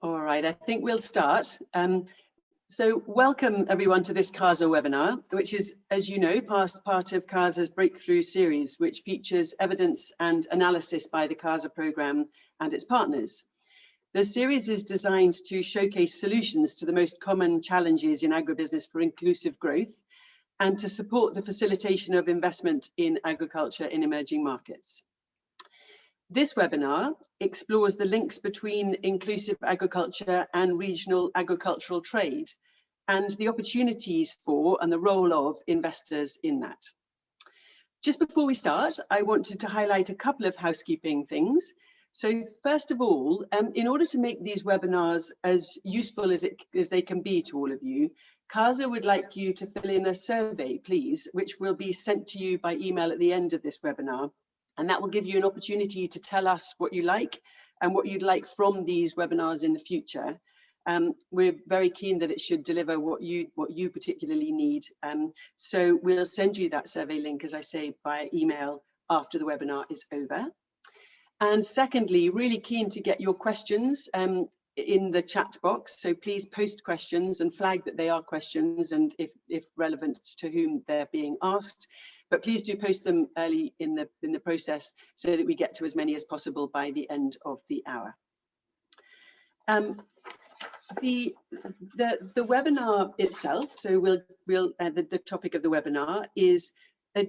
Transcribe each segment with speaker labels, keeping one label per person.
Speaker 1: All right, I think we'll start. So welcome everyone to this CASA webinar, which is, as you know, part of CASA's Breakthrough series, which features evidence and analysis by the CASA programme and its partners. The series is designed to showcase solutions to the most common challenges in agribusiness for inclusive growth and to support the facilitation of investment in agriculture in emerging markets. This webinar explores the links between inclusive agriculture and regional agricultural trade and the opportunities for and the role of investors in that. Just before we start, I wanted to highlight a couple of housekeeping things. So first of all, in order to make these webinars as useful as they can be to all of you, CASA would like you to fill in a survey, please, which will be sent to you by email at the end of this webinar. And that will give you an opportunity to tell us what you like and what you'd like from these webinars in the future. We're very keen that it should deliver what you particularly need. So we'll send you that survey link, as I say, via email after the webinar is over. And secondly, really keen to get your questions in the chat box. So please post questions and flag that they are questions and if relevant to whom they're being asked. But please do post them early in the process so that we get to as many as possible by the end of the hour. The webinar itself, so the topic of the webinar is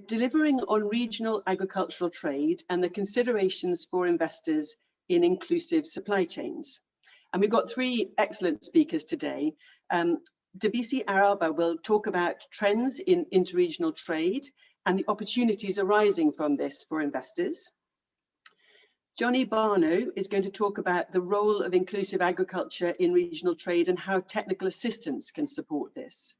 Speaker 1: delivering on regional agricultural trade and the considerations for investors in inclusive supply chains. And we've got three excellent speakers today. Debisi Araba will talk about trends in interregional trade and the opportunities arising from this for investors. Johnny Barno is going to talk about the role of inclusive agriculture in regional trade and how technical assistance can support this.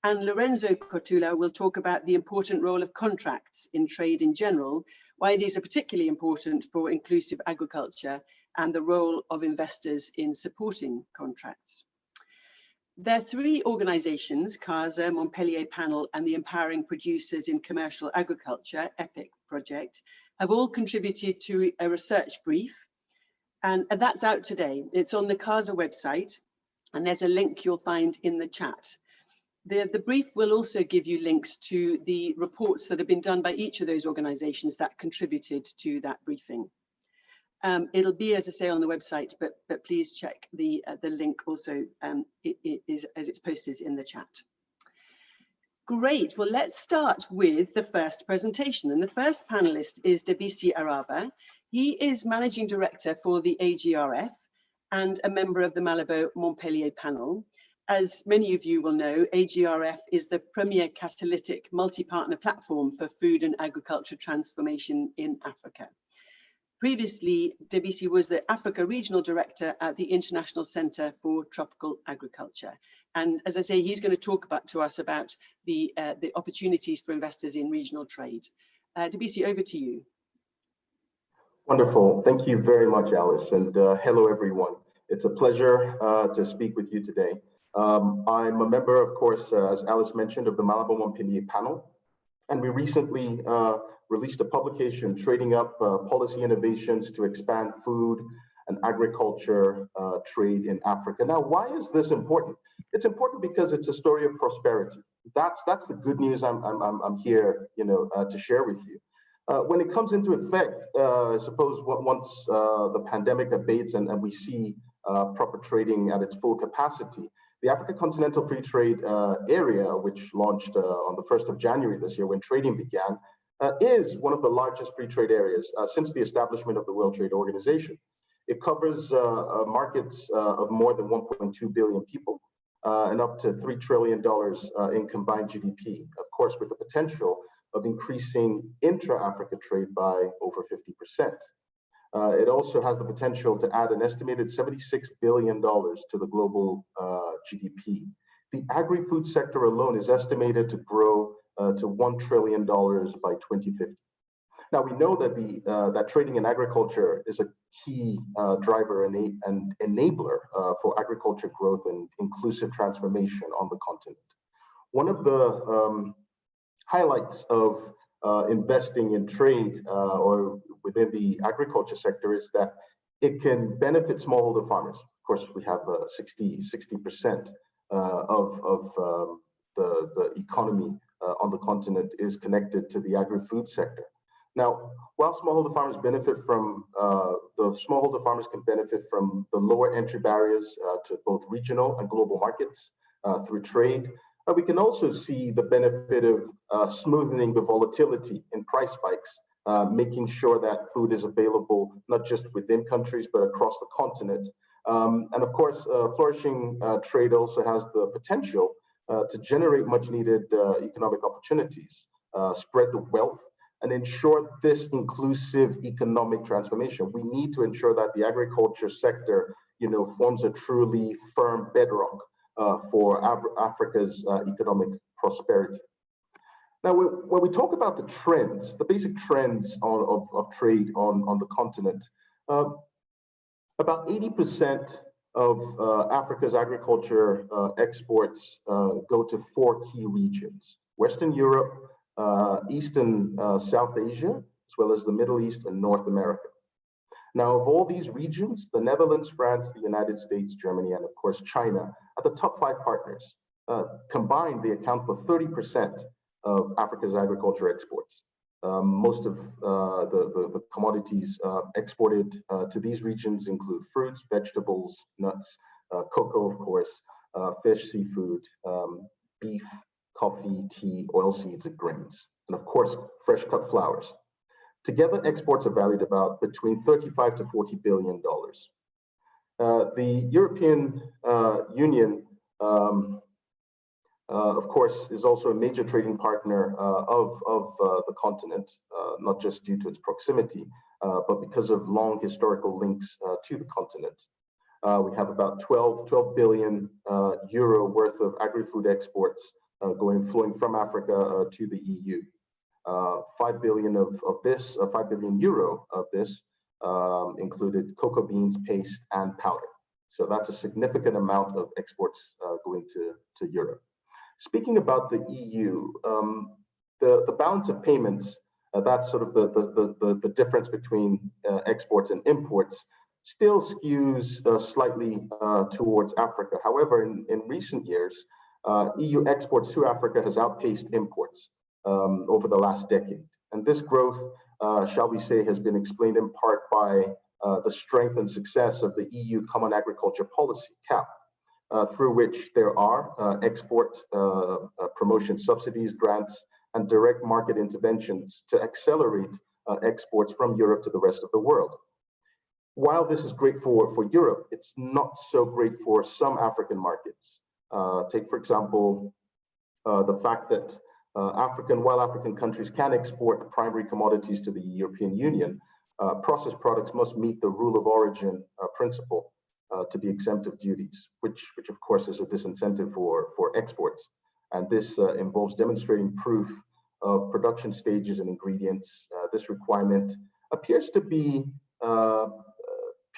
Speaker 1: And Lorenzo Cotula will talk about the important role of contracts in trade in general, why these are particularly important for inclusive agriculture, and the role of investors in supporting contracts. There are three organisations, CASA, Montpellier Panel, and the Empowering Producers in Commercial Agriculture, EPIC project, have all contributed to a research brief, and that's out today. It's on the CASA website, and there's a link you'll find in the chat. The brief will also give you links to the reports that have been done by each of those organisations that contributed to that briefing. It'll be, as I say, on the website, but please check the link also as it's posted in the chat. Great, well, let's start with the first presentation. And the first panelist is Debisi Araba. He is Managing Director for the AGRF and a member of the Malabo Montpellier Panel. As many of you will know, AGRF is the premier catalytic multi-partner platform for food and agriculture transformation in Africa. Previously, Debisi was the Africa Regional Director at the International Centre for Tropical Agriculture. And as I say, he's going to talk to us about the opportunities for investors in regional trade. Debisi, over to you.
Speaker 2: Wonderful. Thank you very much, Alice. And hello, everyone. It's a pleasure to speak with you today. I'm a member, of course, as Alice mentioned, of the Malabo Montpellier Panel. And we recently released a publication, Trading Up Policy Innovations to Expand Food and Agriculture Trade in Africa. Now, why is this important? It's important because it's a story of prosperity. That's the good news I'm here, to share with you. When it comes into effect, I suppose once the pandemic abates and we see proper trading at its full capacity, the Africa Continental Free Trade Area, which launched on the 1st of January this year when trading began, is one of the largest free trade areas since the establishment of the World Trade Organization. It covers markets of more than 1.2 billion people and up to $3 trillion in combined GDP, of course, with the potential of increasing intra-Africa trade by over 50%. It also has the potential to add an estimated $76 billion to the global GDP. The agri-food sector alone is estimated to grow to $1 trillion by 2050. Now, we know that that trading in agriculture is a key driver and enabler for agriculture growth and inclusive transformation on the continent. One of the highlights of investing in trade or within the agriculture sector is that it can benefit smallholder farmers. Of course, we have 60% of the economy on the continent is connected to the agri-food sector. Now, while smallholder farmers benefit from, the smallholder farmers can benefit from the lower entry barriers to both regional and global markets through trade. We can also see the benefit of smoothing the volatility in price spikes, making sure that food is available not just within countries, but across the continent. And of course, flourishing trade also has the potential to generate much needed economic opportunities, spread the wealth, and ensure this inclusive economic transformation. We need to ensure that the agriculture sector, forms a truly firm bedrock for Africa's economic prosperity. Now, when we talk about the trends, the basic trends of trade on the continent, about 80% of Africa's agriculture exports go to 4 key regions: Western Europe, East and South Asia, as well as the Middle East and North America. Now, of all these regions, the Netherlands, France, the United States, Germany, and of course China are the top 5 partners. Combined, they account for 30% of Africa's agriculture exports. Most of the commodities exported to these regions include fruits, vegetables, nuts, cocoa, of course, fish, seafood, beef, coffee, tea, oilseeds, and grains, and of course, fresh cut flowers. Together, exports are valued about between $35 to $40 billion. The European Union, of course, is also a major trading partner of the continent, not just due to its proximity, but because of long historical links to the continent. We have about 12 billion euro worth of agri-food exports flowing from Africa to the EU. 5 billion of this, 5 billion euro of this included cocoa beans, paste, and powder. So that's a significant amount of exports going to Europe. Speaking about the EU, the balance of payments, that's sort of the difference between exports and imports, still skews slightly towards Africa. However, in recent years, EU exports to Africa has outpaced imports over the last decade. And this growth, shall we say, has been explained in part by the strength and success of the EU Common Agriculture Policy, CAP, through which there are export promotion subsidies, grants, and direct market interventions to accelerate exports from Europe to the rest of the world. While this is great for Europe, it's not so great for some African markets. Take, for example, the fact that while African countries can export primary commodities to the European Union, processed products must meet the rule of origin principle to be exempt of duties, which of course is a disincentive for exports. And this involves demonstrating proof of production stages and ingredients. This requirement appears to be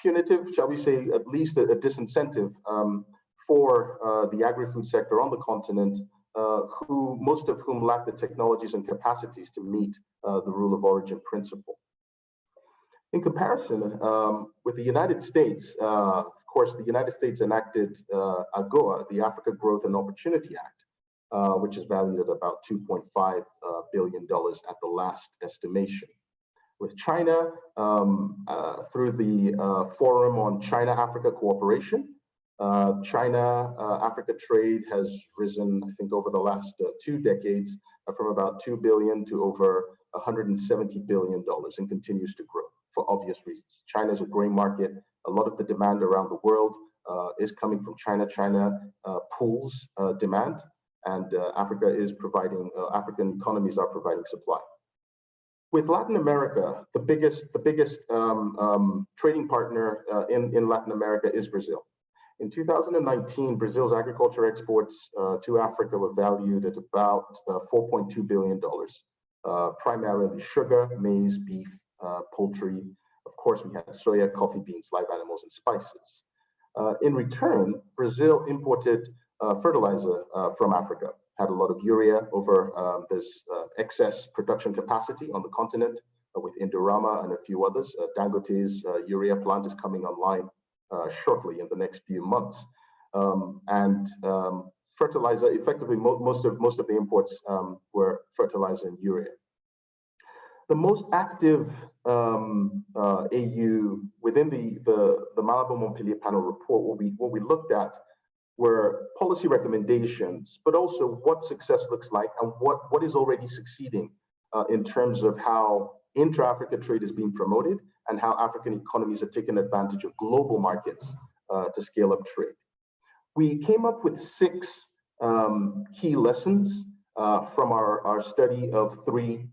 Speaker 2: punitive, shall we say, at least a disincentive for the agri-food sector on the continent, most of whom lack the technologies and capacities to meet the rule of origin principle. In comparison, with the United States, of course, the United States enacted AGOA, the Africa Growth and Opportunity Act, which is valued at about $2.5 billion at the last estimation. With China, through the Forum on China-Africa Cooperation, China-Africa trade has risen, I think, over the last 2 decades from about $2 billion to over $170 billion and continues to grow for obvious reasons. China is a growing market. A lot of the demand around the world is coming from China. China pools demand, and Africa is providing, African economies are providing supply. With Latin America, the biggest trading partner in Latin America is Brazil. In 2019, Brazil's agriculture exports to Africa were valued at about $4.2 billion, primarily sugar, maize, beef, poultry. Of course, we had soya, coffee beans, live animals, and spices. In return, Brazil imported fertilizer from Africa, had a lot of urea over this excess production capacity on the continent, with Indorama and a few others. Dangote's urea plant is coming online shortly in the next few months. Fertilizer, effectively, most of the imports were fertilizer and urea. The most active AU within the Malabo-Montpellier panel report, what we looked at were policy recommendations, but also what success looks like and what is already succeeding in terms of how intra-Africa trade is being promoted and how African economies are taking advantage of global markets to scale up trade. We came up with 6 key lessons from our study of 3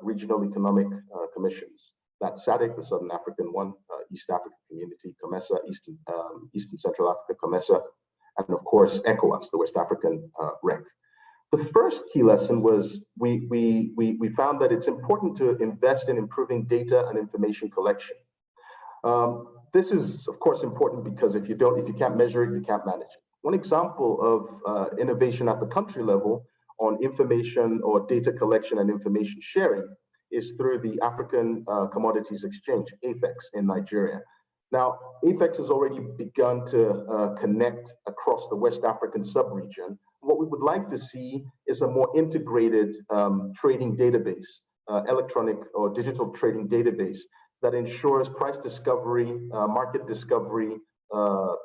Speaker 2: regional economic commissions. That's SADC, the Southern African one, East African Community, COMESA, Eastern Central Africa, COMESA, and of course, ECOWAS, the West African REC. The first key lesson was we found that it's important to invest in improving data and information collection. This is, of course, important because if you can't measure it, you can't manage it. One example of innovation at the country level on information or data collection and information sharing is through the African Commodities Exchange, AFEX, in Nigeria. Now, AFEX has already begun to connect across the West African sub-region. What we would like to see is a more integrated trading database, electronic or digital trading database that ensures price discovery, market discovery,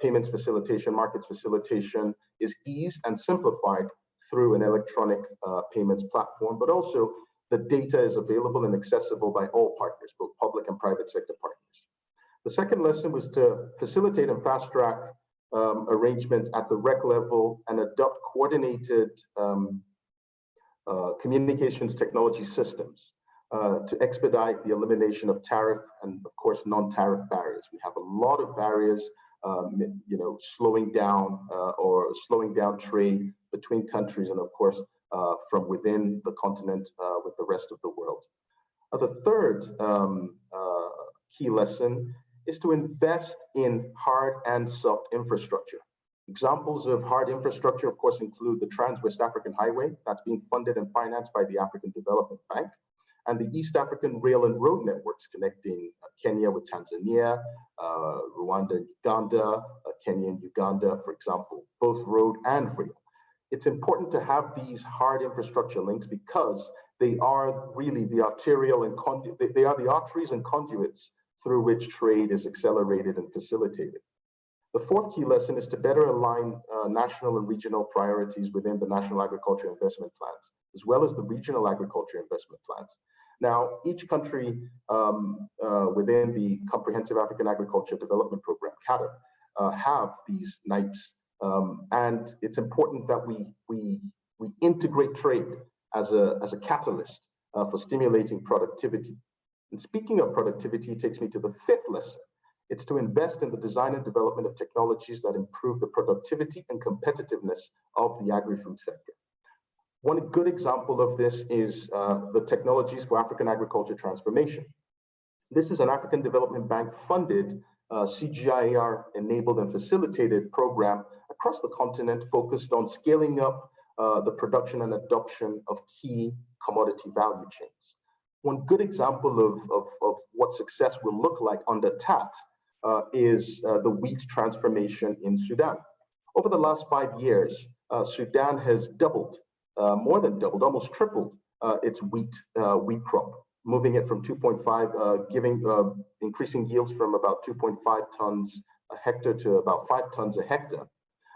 Speaker 2: payments facilitation, markets facilitation is eased and simplified through an electronic payments platform, but also the data is available and accessible by all partners, both public and private sector partners. The second lesson was to facilitate and fast track arrangements at the REC level and adopt coordinated communications technology systems to expedite the elimination of tariff and, of course, non-tariff barriers. We have a lot of barriers, slowing down trade between countries and, of course, from within the continent with the rest of the world. The third key lesson is to invest in hard and soft infrastructure. Examples of hard infrastructure, of course, include the Trans-West African Highway that's being funded and financed by the African Development Bank, and the East African rail and road networks connecting Kenya with Tanzania, Rwanda and Uganda, Kenya and Uganda, for example, both road and rail. It's important to have these hard infrastructure links because they are really the arterial and they are the arteries and conduits through which trade is accelerated and facilitated. The fourth key lesson is to better align national and regional priorities within the National Agriculture Investment Plans, as well as the regional agriculture investment plans. Now, each country within the Comprehensive African Agriculture Development Program, CAADP, have these NIPes, and it's important that we integrate trade as a catalyst for stimulating productivity. And speaking of productivity, it takes me to the fifth lesson. It's to invest in the design and development of technologies that improve the productivity and competitiveness of the agri-food sector. One good example of this is the Technologies for African Agriculture Transformation. This is an African Development Bank funded CGIAR enabled and facilitated program across the continent focused on scaling up the production and adoption of key commodity value chains. One good example of what success will look like under TAT is the wheat transformation in Sudan. Over the last 5 years, Sudan has doubled, more than doubled, almost tripled its wheat crop, moving it from 2.5, increasing yields from about 2.5 tons a hectare to about 5 tons a hectare.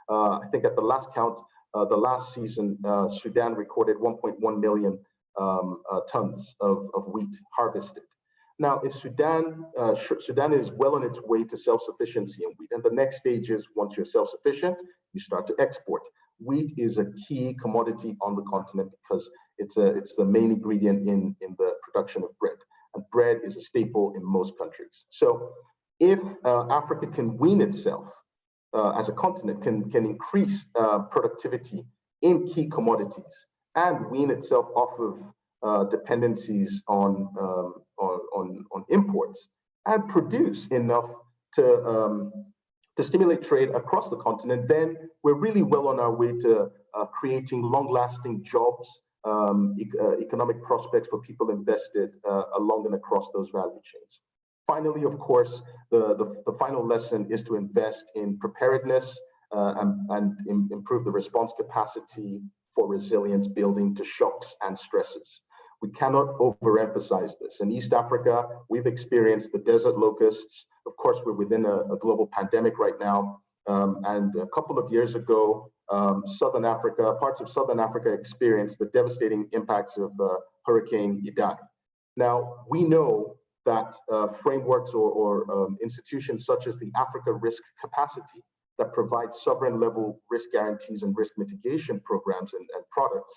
Speaker 2: I think at the last count, the last season, Sudan recorded 1.1 million tons of wheat harvested. Now, if Sudan is well on its way to self-sufficiency in wheat, and the next stage is once you're self-sufficient, you start to export. Wheat is a key commodity on the continent because it's the main ingredient in the production of bread, and bread is a staple in most countries. So, if Africa can wean itself as a continent, can increase productivity in key commodities and wean itself off of dependencies on imports and produce enough to stimulate trade across the continent, then we're really well on our way to creating long-lasting jobs economic prospects for people invested along and across those value chains. Finally, of course, the final lesson is to invest in preparedness and improve the response capacity for resilience building to shocks and stresses. We cannot overemphasize this. In East Africa, we've experienced the desert locusts. Of course, we're within a global pandemic right now. And a couple of years ago, Southern Africa, parts of Southern Africa experienced the devastating impacts of Hurricane Idai. Now, we know that frameworks or institutions such as the Africa Risk Capacity that provide sovereign level risk guarantees and risk mitigation programs and products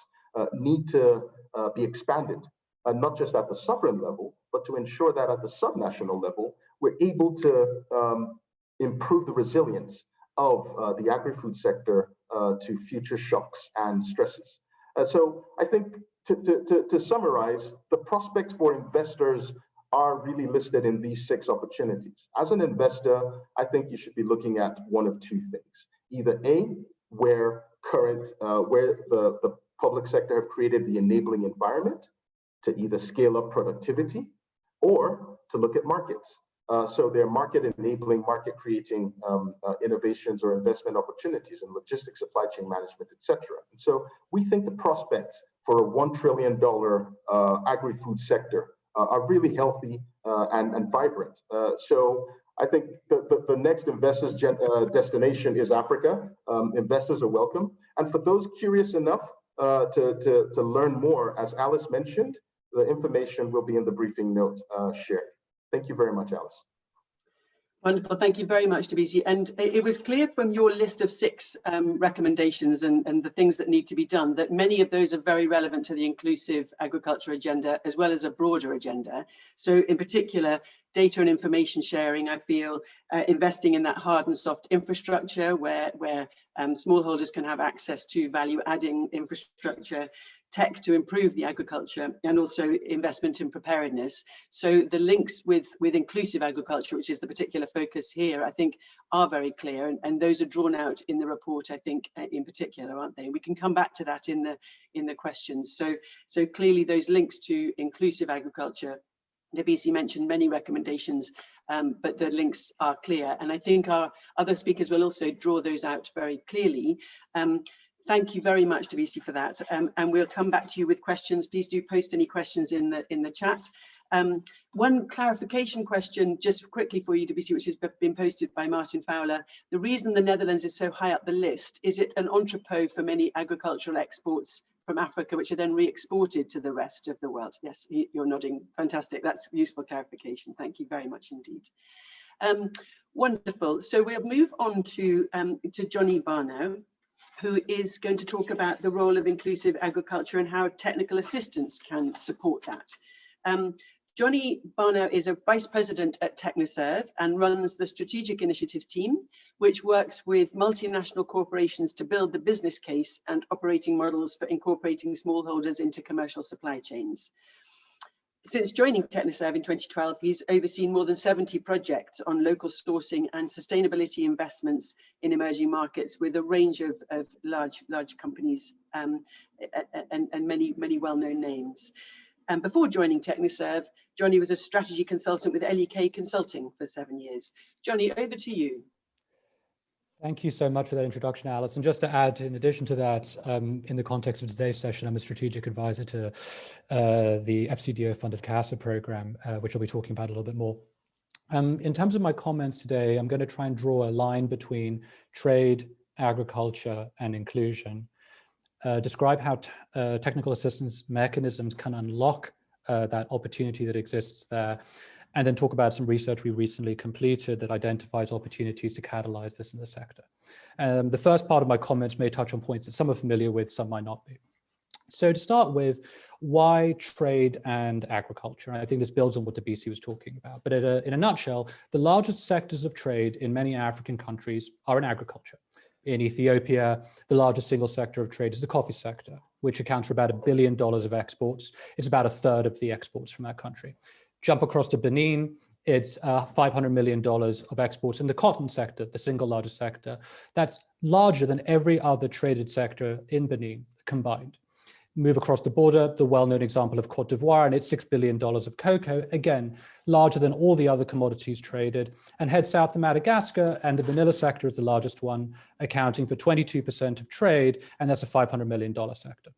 Speaker 2: need to be expanded, not just at the sovereign level, but to ensure that at the subnational level, we're able to improve the resilience of the agri-food sector to future shocks and stresses. So I think to summarize, the prospects for investors are really listed in these 6 opportunities. As an investor, I think you should be looking at one of 2 things. Either A, where the public sector have created the enabling environment to either scale up productivity or to look at markets. So they're market enabling, market creating innovations or investment opportunities in logistics, supply chain management, etc. And so we think the prospects for a $1 trillion agri-food sector are really healthy and vibrant. So I think the next investors' destination is Africa. Investors are welcome. And for those curious enough to learn more, as Alice mentioned, the information will be in the briefing note shared. Thank you very much, Alice.
Speaker 1: Wonderful. Thank you very much, Tabisi. And it was clear from your list of 6 recommendations and the things that need to be done that many of those are very relevant to the inclusive agriculture agenda, as well as a broader agenda. So in particular, data and information sharing, I feel, investing in that hard and soft infrastructure where smallholders can have access to value-adding infrastructure, tech to improve the agriculture, and also investment in preparedness. So the links with inclusive agriculture, which is the particular focus here, I think are very clear, and those are drawn out in the report, I think, in particular, aren't they? We can come back to that in the questions. So clearly those links to inclusive agriculture, Tabisi mentioned many recommendations, but the links are clear, and I think our other speakers will also draw those out very clearly. Thank you very much, Tabisi, for that, and we'll come back to you with questions. Please do post any questions in the chat. One clarification question just quickly for you, Tabisi, which has been posted by Martin Fowler. The reason the Netherlands is so high up the list, is it an entrepot for many agricultural exports from Africa, which are then re-exported to the rest of the world? Yes, you're nodding. Fantastic. That's useful clarification. Thank you very much indeed. Wonderful. So we'll move on to Johnny Barnow, who is going to talk about the role of inclusive agriculture and how technical assistance can support that. Johnny Barnow is a vice president at Technoserve and runs the strategic initiatives team, which works with multinational corporations to build the business case and operating models for incorporating smallholders into commercial supply chains. Since joining Technoserve in 2012, he's overseen more than 70 projects on local sourcing and sustainability investments in emerging markets with a range of large companies and many well-known names. And before joining Technoserve, Johnny was a strategy consultant with LEK Consulting for 7 years. Johnny, over to you.
Speaker 3: Thank you so much for that introduction, Alice. And just to add, in addition to that, in the context of today's session, I'm a strategic advisor to the FCDO-funded CASA program, which I'll be talking about a little bit more. In terms of my comments today, I'm going to try and draw a line between trade, agriculture, and inclusion, describe how technical assistance mechanisms can unlock that opportunity that exists there, and then talk about some research we recently completed that identifies opportunities to catalyze this in the sector. The first part of my comments may touch on points that some are familiar with, some might not be. So to start with, why trade and agriculture? And I think this builds on what Tabisi was talking about. But in a nutshell, the largest sectors of trade in many African countries are in agriculture. In Ethiopia, the largest single sector of trade is the coffee sector, which accounts for about $1 billion of exports. It's about 1/3 of the exports from that country. Jump across to Benin, it's $500 million of exports in the cotton sector, the single largest sector. That's larger than every other traded sector in Benin combined. Move across the border, the well-known example of Cote d'Ivoire and its $6 billion of cocoa, again, larger than all the other commodities traded. And head south to Madagascar, and the vanilla sector is the largest one, accounting for 22% of trade, and that's a $500 million sector.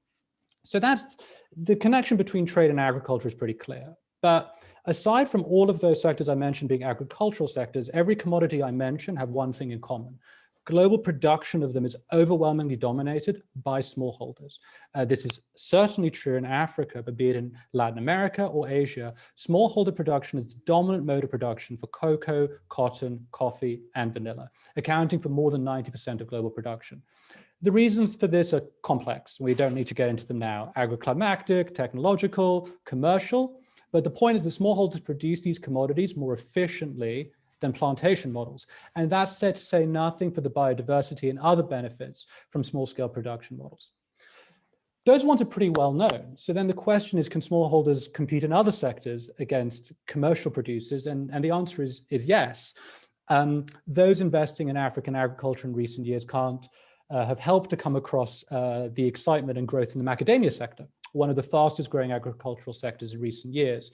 Speaker 3: So that's the connection between trade and agriculture is pretty clear. But aside from all of those sectors I mentioned being agricultural sectors, every commodity I mentioned have one thing in common. Global production of them is overwhelmingly dominated by smallholders. This is certainly true in Africa, but be it in Latin America or Asia, smallholder production is the dominant mode of production for cocoa, cotton, coffee, and vanilla, accounting for more than 90% of global production. The reasons for this are complex. We don't need to get into them now. Agroclimatic, technological, commercial. But the point is the smallholders produce these commodities more efficiently than plantation models. And that's said to say nothing for the biodiversity and other benefits from small-scale production models. Those ones are pretty well known. So then the question is, can smallholders compete in other sectors against commercial producers? And the answer is yes. Those investing in African agriculture in recent years can't have helped to come across the excitement and growth in the macadamia sector, one of the fastest growing agricultural sectors in recent years.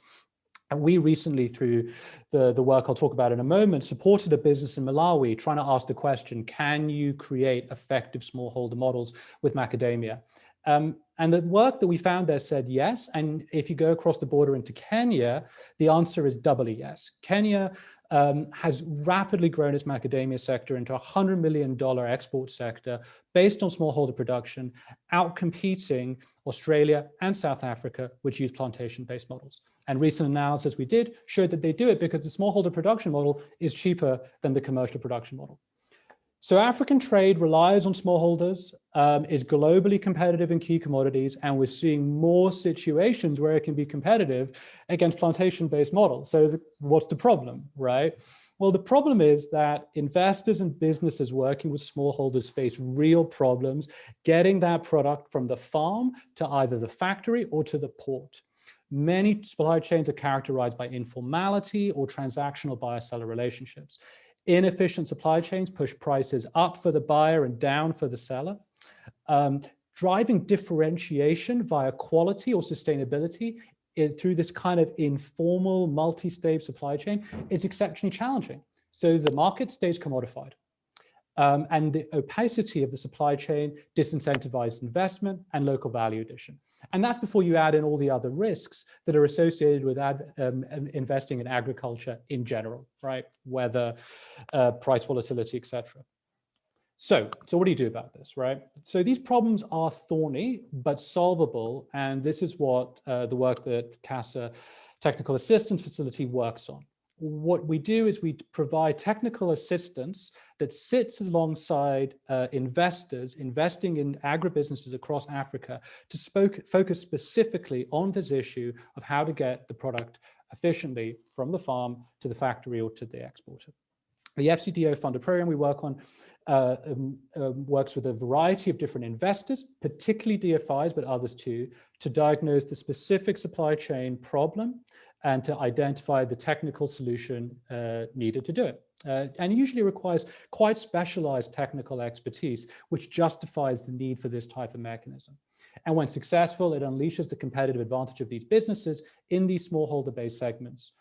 Speaker 3: And we recently, through the work I'll talk about in a moment, supported a business in Malawi trying to ask the question, can you create effective smallholder models with macadamia? And the work that we found there said yes. And if you go across the border into Kenya, the answer is doubly yes. Kenya has rapidly grown its macadamia sector into a $100 million export sector based on smallholder production, outcompeting Australia and South Africa, which use plantation-based models. And recent analysis we did showed that they do it because the smallholder production model is cheaper than the commercial production model. So African trade relies on smallholders, is globally competitive in key commodities, and we're seeing more situations where it can be competitive against plantation-based models. So what's the problem, right? Well, the problem is that investors and businesses working with smallholders face real problems getting that product from the farm to either the factory or to the port. Many supply chains are characterized by informality or transactional buyer-seller relationships. Inefficient supply chains push prices up for the buyer and down for the seller. Driving differentiation via quality or sustainability through this kind of informal multi-stage supply chain is exceptionally challenging. So the market stays commodified. And the opacity of the supply chain disincentivizes investment and local value addition. And that's before you add in all the other risks that are associated with investing in agriculture in general, right? Weather, price volatility, et cetera. So what do you do about this, right? So these problems are thorny, but solvable. And this is what the work that CASA Technical Assistance Facility works on. What we do is we provide technical assistance that sits alongside investors investing in agribusinesses across Africa to focus specifically on this issue of how to get the product efficiently from the farm to the factory or to the exporter. The FCDO funded program we work on works with a variety of different investors, particularly DFIs, but others too, to diagnose the specific supply chain problem and to identify the technical solution needed to do it. And usually requires quite specialized technical expertise, which justifies the need for this type of mechanism. And when successful, it unleashes the competitive advantage of these businesses in these smallholder-based segments.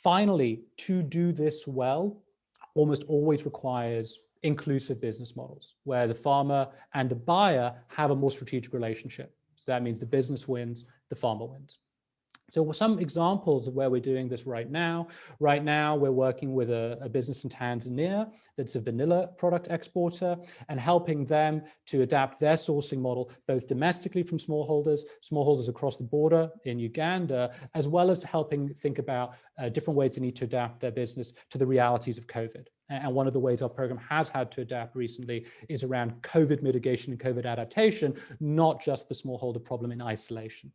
Speaker 3: Finally, to do this well, almost always requires inclusive business models, where the farmer and the buyer have a more strategic relationship. So that means the business wins, the farmer wins. So some examples of where we're doing this right now. Right now, we're working with a business in Tanzania that's a vanilla product exporter and helping them to adapt their sourcing model, both domestically from smallholders across the border in Uganda, as well as helping think about different ways they need to adapt their business to the realities of COVID. And one of the ways our program has had to adapt recently is around COVID mitigation and COVID adaptation, not just the smallholder problem in isolation.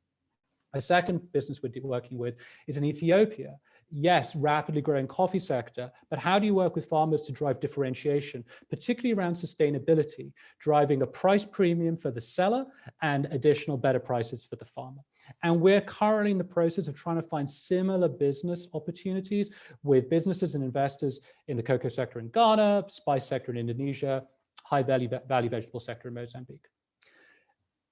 Speaker 3: A second business we're working with is in Ethiopia. Yes, rapidly growing coffee sector, but how do you work with farmers to drive differentiation, particularly around sustainability, driving a price premium for the seller and additional better prices for the farmer? And we're currently in the process of trying to find similar business opportunities with businesses and investors in the cocoa sector in Ghana, spice sector in Indonesia, high value vegetable sector in Mozambique.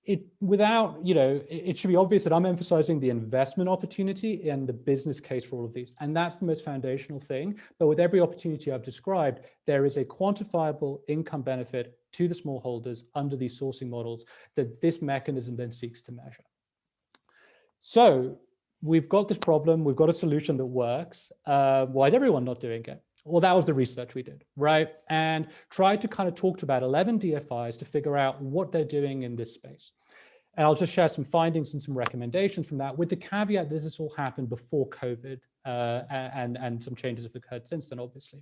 Speaker 3: it should be obvious that I'm emphasizing the investment opportunity and the business case for all of these. And that's the most foundational thing. But with every opportunity I've described, there is a quantifiable income benefit to the smallholders under these sourcing models that this mechanism then seeks to measure. So we've got this problem, we've got a solution that works. Why is everyone not doing it? Well, that was the research we did, right? And tried to kind of talk to about 11 DFIs to figure out what they're doing in this space. And I'll just share some findings and some recommendations from that, with the caveat that this all happened before COVID, and some changes have occurred since then, obviously.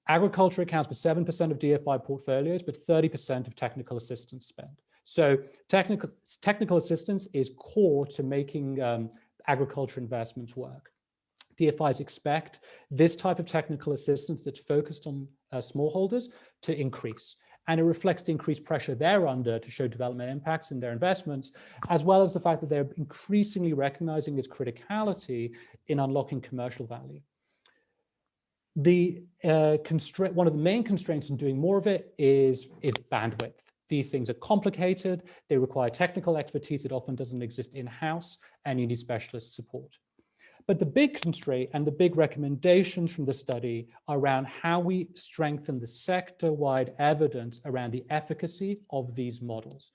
Speaker 3: Agriculture accounts for 7% of DFI portfolios, but 30% of technical assistance spend. So technical assistance is core to making agriculture investments work. DFIs expect this type of technical assistance that's focused on smallholders to increase. And it reflects the increased pressure they're under to show development impacts in their investments, as well as the fact that they're increasingly recognizing its criticality in unlocking commercial value. One of the main constraints in doing more of it is bandwidth. These things are complicated, they require technical expertise that often doesn't exist in-house, and you need specialist support. But the big constraint and the big recommendations from the study are around how we strengthen the sector-wide evidence around the efficacy of these models.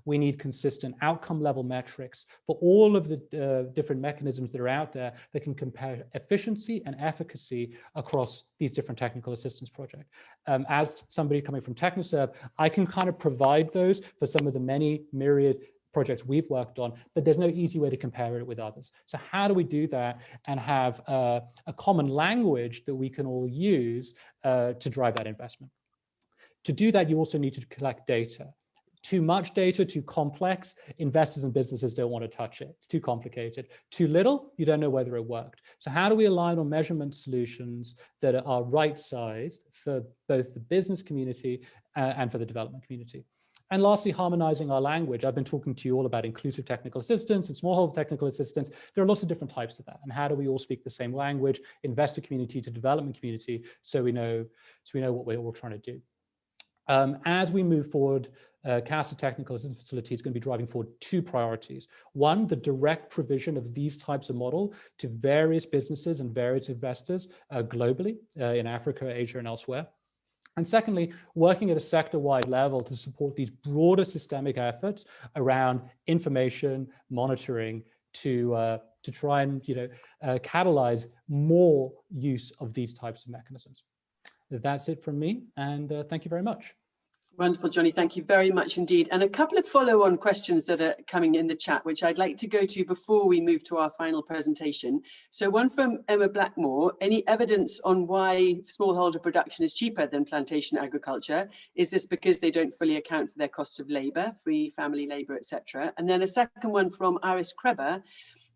Speaker 3: We need consistent outcome-level metrics for all of the different mechanisms that are out there that can compare efficiency and efficacy across these different technical assistance projects. As somebody coming from TechnoServe, I can kind of provide those for some of the many myriad projects we've worked on, but there's no easy way to compare it with others. So how do we do that and have a common language that we can all use to drive that investment? To do that, you also need to collect data. Too much data, too complex, investors and businesses don't want to touch it. It's too complicated. Too little, you don't know whether it worked. So how do we align on measurement solutions that are right-sized for both the business community and for the development community? And lastly, harmonizing our language. I've been talking to you all about inclusive technical assistance and smallholder technical assistance. There are lots of different types to that. And how do we all speak the same language, investor community to development community, so we know what we're all trying to do. As we move forward, CASA Technical Assistance Facility is going to be driving forward two priorities. One, the direct provision of these types of model to various businesses and various investors globally in Africa, Asia, and elsewhere. And secondly, working at a sector-wide level to support these broader systemic efforts around information monitoring to try and catalyze more use of these types of mechanisms. That's it from me, and thank you very much.
Speaker 1: Wonderful, Johnny. Thank you very much indeed. And a couple of follow-on questions that are coming in the chat, which I'd like to go to before we move to our final presentation. So one from Emma Blackmore: any evidence on why smallholder production is cheaper than plantation agriculture? Is this because they don't fully account for their costs of labor, free family labor, etc.? And then a second one from Iris Kreber: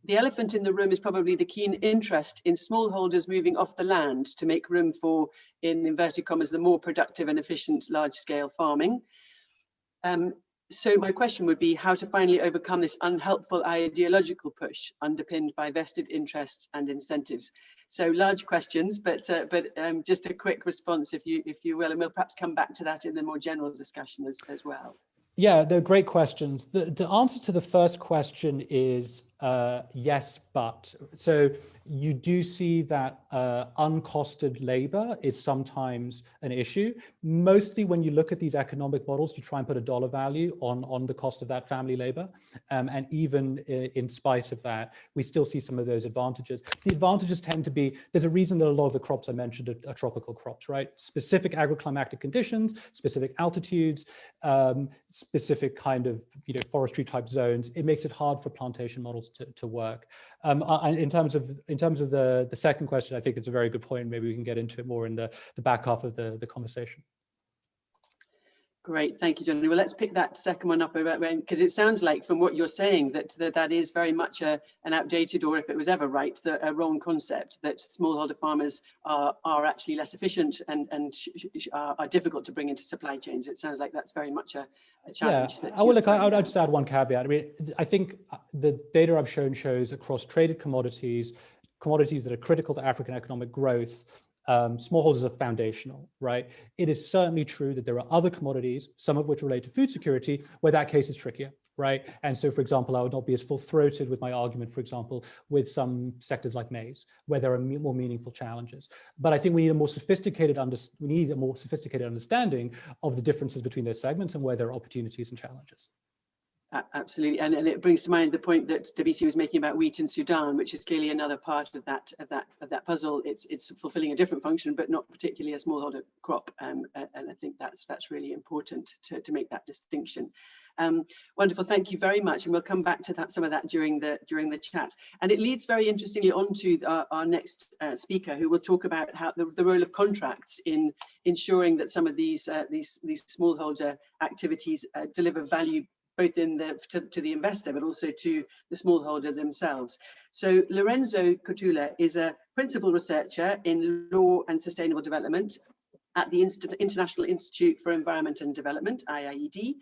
Speaker 1: the elephant in the room is probably the keen interest in smallholders moving off the land to make room for, in inverted commas, the more productive and efficient large-scale farming. So my question would be how to finally overcome this unhelpful ideological push underpinned by vested interests and incentives. So large questions, but just a quick response, if you will, and we'll perhaps come back to that in the more general discussion as well.
Speaker 3: Yeah, they're great questions. The answer to the first question is yes, but. So you do see that uncosted labor is sometimes an issue. Mostly when you look at these economic models, you try and put a dollar value on the cost of that family labor. And even in spite of that, we still see some of those advantages. The advantages tend to be, there's a reason that a lot of the crops I mentioned are tropical crops, right? Specific agroclimatic conditions, specific altitudes, specific kind of forestry type zones. It makes it hard for plantation models to work. In terms of the second question, I think it's a very good point. Maybe we can get into it more in the back half of the conversation.
Speaker 1: Great, thank you, Johnny. Well, let's pick that second one up, because it sounds like from what you're saying that is very much an outdated, or if it was ever right, a wrong concept, that smallholder farmers are actually less efficient and are difficult to bring into supply chains. It sounds like that's very much a challenge.
Speaker 3: Yeah, I'd just add one caveat. I mean, I think the data I've shown shows across traded commodities that are critical to African economic growth, smallholders are foundational, right? It is certainly true that there are other commodities, some of which relate to food security, where that case is trickier, right? And so, for example, I would not be as full-throated with my argument, for example, with some sectors like maize, where there are more meaningful challenges. But I think we need a more sophisticated understanding of the differences between those segments and where there are opportunities and challenges.
Speaker 1: Absolutely, and it brings to mind the point that Debisi was making about wheat in Sudan, which is clearly another part of that puzzle. It's fulfilling a different function, but not particularly a smallholder crop, and I think that's really important to make that distinction. Wonderful, thank you very much, and we'll come back to some of that during the chat. And it leads very interestingly on to our next speaker, who will talk about how the role of contracts in ensuring that some of these smallholder activities deliver value both to the investor, but also to the smallholder themselves. So Lorenzo Cotula is a principal researcher in law and sustainable development at the International Institute for Environment and Development, IIED,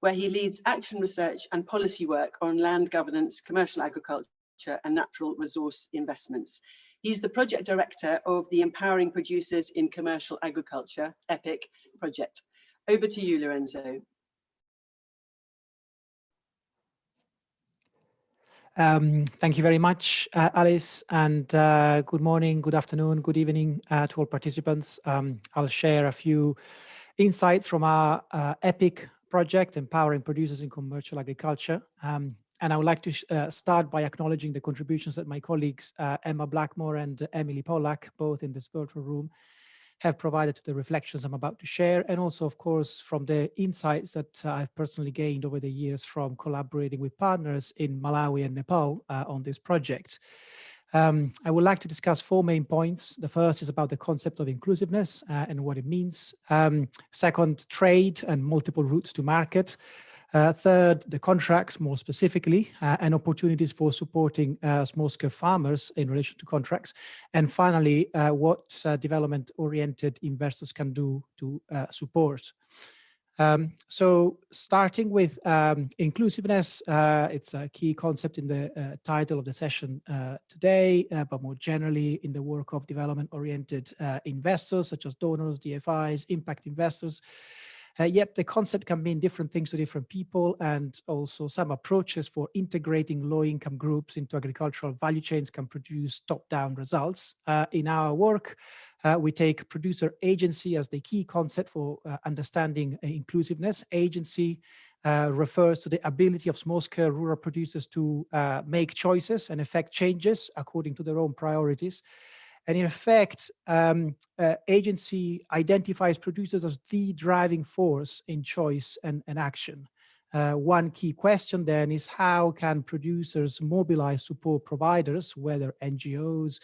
Speaker 1: where he leads action research and policy work on land governance, commercial agriculture, and natural resource investments. He's the project director of the Empowering Producers in Commercial Agriculture, EPIC project. Over to you, Lorenzo.
Speaker 4: Thank you very much, Alice, and good morning, good afternoon, good evening to all participants. I'll share a few insights from our EPIC project, Empowering Producers in Commercial Agriculture. And I would like to start by acknowledging the contributions that my colleagues, Emma Blackmore and Emily Pollack, both in this virtual room, have provided to the reflections I'm about to share, and also, of course, from the insights that I've personally gained over the years from collaborating with partners in Malawi and Nepal on this project. I would like to discuss four main points. The first is about the concept of inclusiveness and what it means. Second, trade and multiple routes to market. Third, the contracts more specifically, and opportunities for supporting small-scale farmers in relation to contracts. And finally, what development-oriented investors can do to support. So starting with inclusiveness, it's a key concept in the title of the session today, but more generally in the work of development-oriented investors such as donors, DFIs, impact investors. Yet the concept can mean different things to different people, and also some approaches for integrating low-income groups into agricultural value chains can produce top-down results. In our work, we take producer agency as the key concept for understanding inclusiveness. Agency refers to the ability of small-scale rural producers to make choices and effect changes according to their own priorities. And in effect, agency identifies producers as the driving force in choice and action. One key question then is, how can producers mobilize support providers, whether NGOs,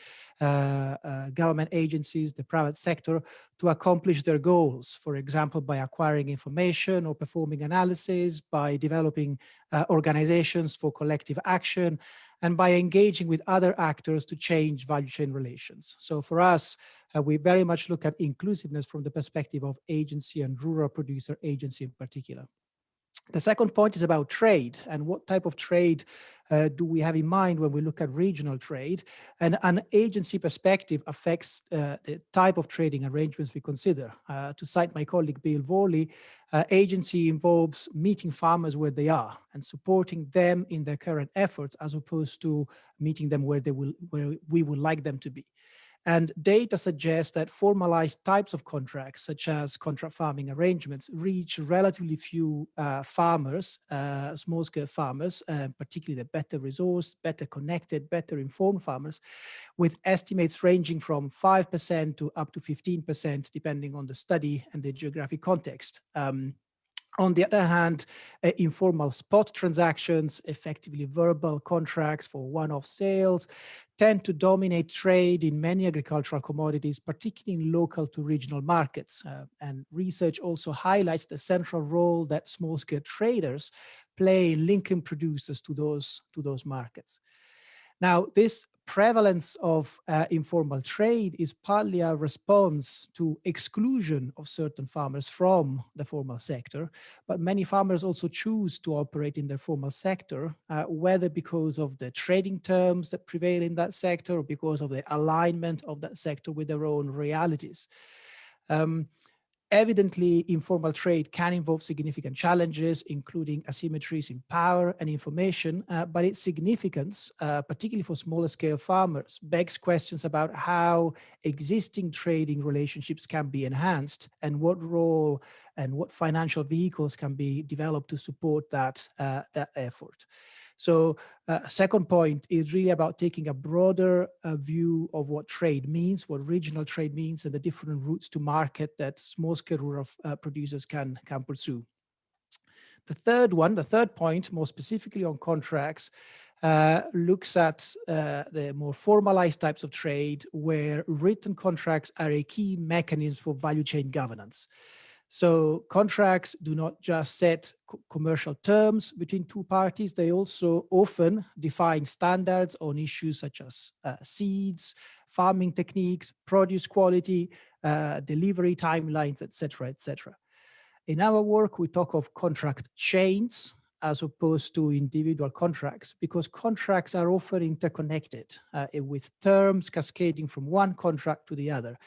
Speaker 4: government agencies, the private sector, to accomplish their goals? For example, by acquiring information or performing analysis, by developing organizations for collective action, and by engaging with other actors to change value chain relations. So for us, we very much look at inclusiveness from the perspective of agency and rural producer agency in particular. The second point is about trade, and what type of trade do we have in mind when we look at regional trade? And an agency perspective affects the type of trading arrangements we consider. To cite my colleague Bill Vorley, agency involves meeting farmers where they are and supporting them in their current efforts, as opposed to meeting them where we would like them to be. And data suggests that formalized types of contracts, such as contract farming arrangements, reach relatively few farmers, small-scale farmers, particularly the better resourced, better connected, better informed farmers, with estimates ranging from 5% to up to 15%, depending on the study and the geographic context. On the other hand, informal spot transactions, effectively verbal contracts for one-off sales, tend to dominate trade in many agricultural commodities, particularly in local to regional markets. And research also highlights the central role that small-scale traders play in linking producers to those markets. Now, this prevalence of informal trade is partly a response to exclusion of certain farmers from the formal sector, but many farmers also choose to operate in the formal sector, whether because of the trading terms that prevail in that sector or because of the alignment of that sector with their own realities. Evidently, informal trade can involve significant challenges, including asymmetries in power and information, but its significance, particularly for smaller scale farmers, begs questions about how existing trading relationships can be enhanced and what role and what financial vehicles can be developed to support that effort. So second point is really about taking a broader view of what trade means, what regional trade means, and the different routes to market that small-scale rural producers can pursue. The third point, more specifically on contracts, looks at the more formalized types of trade where written contracts are a key mechanism for value chain governance. So contracts do not just set commercial terms between two parties, they also often define standards on issues such as seeds, farming techniques, produce quality, delivery timelines, etc., etc. In our work, we talk of contract chains as opposed to individual contracts, because contracts are often interconnected with terms cascading from one contract to the other.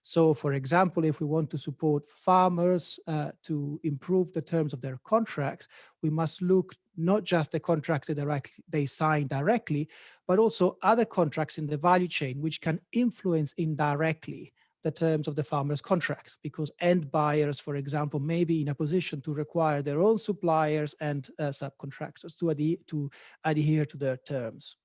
Speaker 4: So, for example, if we want to support farmers to improve the terms of their contracts, we must look not just the contracts that they sign directly, but also other contracts in the value chain, which can influence indirectly the terms of the farmers' contracts, because end buyers, for example, may be in a position to require their own suppliers and subcontractors to adhere to their terms.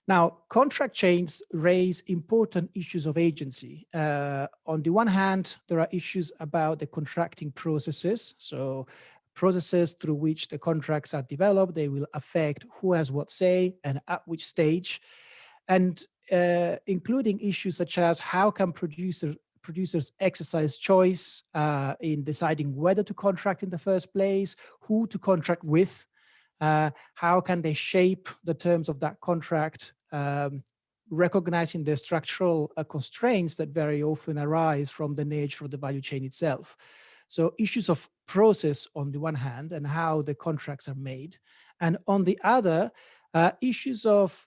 Speaker 4: Now, contract chains raise important issues of agency. On the one hand, there are issues about the contracting processes. So processes through which the contracts are developed, they will affect who has what say and at which stage. And including issues such as how can producers exercise choice in deciding whether to contract in the first place, who to contract with, how can they shape the terms of that contract, recognizing the structural constraints that very often arise from the nature of the value chain itself. So issues of process on the one hand and how the contracts are made, and on the other, issues of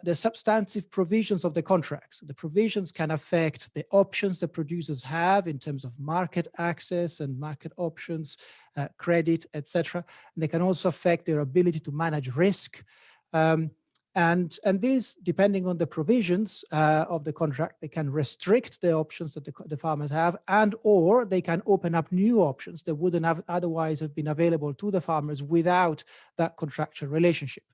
Speaker 4: the substantive provisions of the contracts. The provisions can affect the options the producers have in terms of market access and market options, credit, etc. And they can also affect their ability to manage risk. And this, depending on the provisions of the contract, they can restrict the options that the farmers have, and or they can open up new options that wouldn't have otherwise have been available to the farmers without that contractual relationship.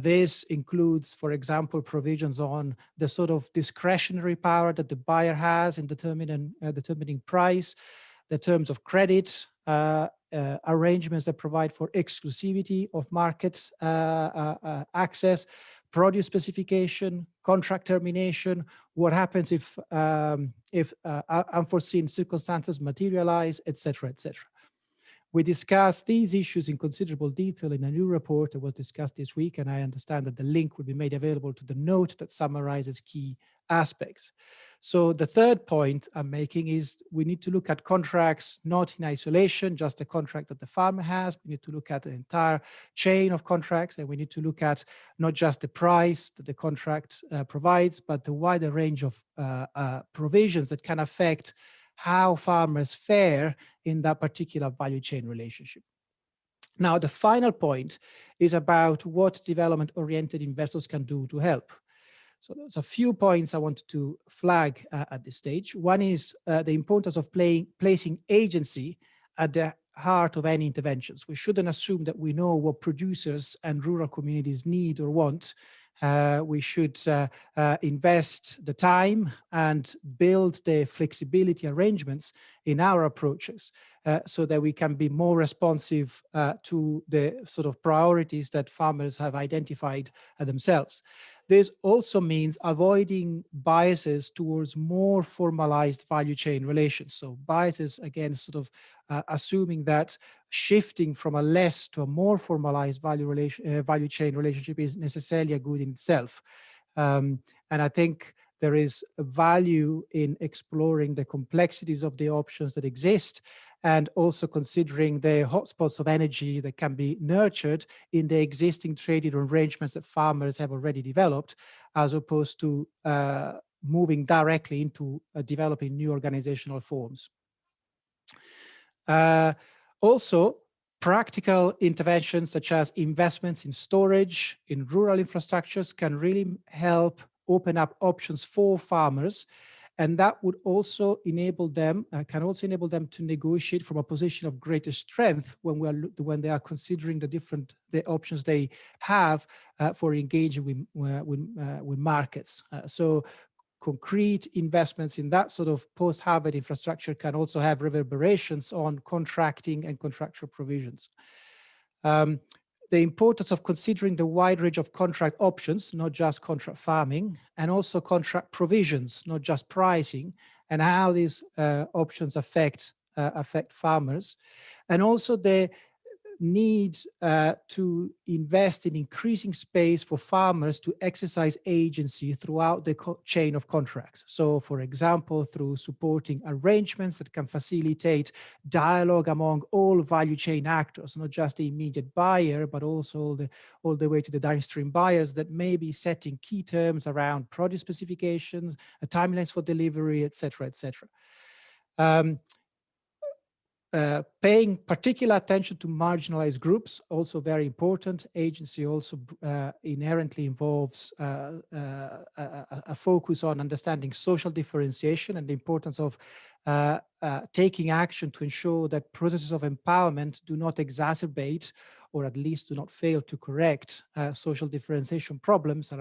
Speaker 4: This includes, for example, provisions on the sort of discretionary power that the buyer has in determining price, the terms of credit, arrangements that provide for exclusivity of markets access, produce specification, contract termination, what happens if unforeseen circumstances materialize, etc., etc. We discussed these issues in considerable detail in a new report that was discussed this week, and I understand that the link will be made available to the note that summarizes key aspects. So the third point I'm making is we need to look at contracts not in isolation, just the contract that the farmer has. We need to look at the entire chain of contracts, and we need to look at not just the price that the contract provides, but the wider range of provisions that can affect how farmers fare in that particular value chain relationship. Now, the final point is about what development-oriented investors can do to help. So there's a few points I wanted to flag at this stage. One is the importance of placing agency at the heart of any interventions. We shouldn't assume that we know what producers and rural communities need or want. We should invest the time and build the flexibility arrangements in our approaches so that we can be more responsive to the sort of priorities that farmers have identified themselves. This also means avoiding biases towards more formalized value chain relations. So biases, again, sort of assuming that shifting from a less to a more formalized value chain relationship is necessarily a good in itself. And I think there is a value in exploring the complexities of the options that exist, and also considering the hotspots of energy that can be nurtured in the existing trading arrangements that farmers have already developed, as opposed to moving directly into developing new organizational forms. Also, practical interventions such as investments in storage, in rural infrastructures can really help open up options for farmers. And that would also enable them, to negotiate from a position of greater strength when they are considering the options they have for engaging with markets. So concrete investments in that sort of post-harvest infrastructure can also have reverberations on contracting and contractual provisions. The importance of considering the wide range of contract options, not just contract farming, and also contract provisions, not just pricing, and how these options affect farmers, and also the need to invest in increasing space for farmers to exercise agency throughout the chain of contracts. So, for example, through supporting arrangements that can facilitate dialogue among all value chain actors, not just the immediate buyer, but also all the way to the downstream buyers that may be setting key terms around produce specifications, timelines for delivery, etc., etc. Paying particular attention to marginalized groups, also very important. Agency also inherently involves a focus on understanding social differentiation and the importance of taking action to ensure that processes of empowerment do not exacerbate, or at least do not fail to correct, social differentiation problems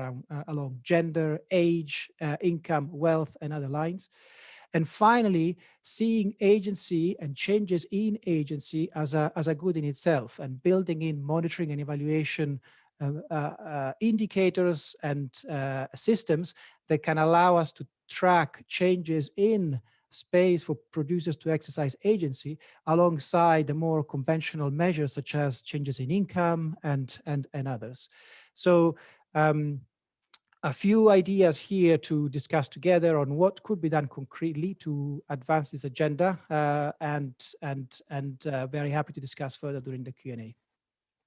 Speaker 4: along gender, age, income, wealth, and other lines. And finally, seeing agency and changes in agency as a good in itself, and building in monitoring and evaluation indicators and systems that can allow us to track changes in space for producers to exercise agency alongside the more conventional measures such as changes in income and others. So a few ideas here to discuss together on what could be done concretely to advance this agenda, and very happy to discuss further during the Q&A.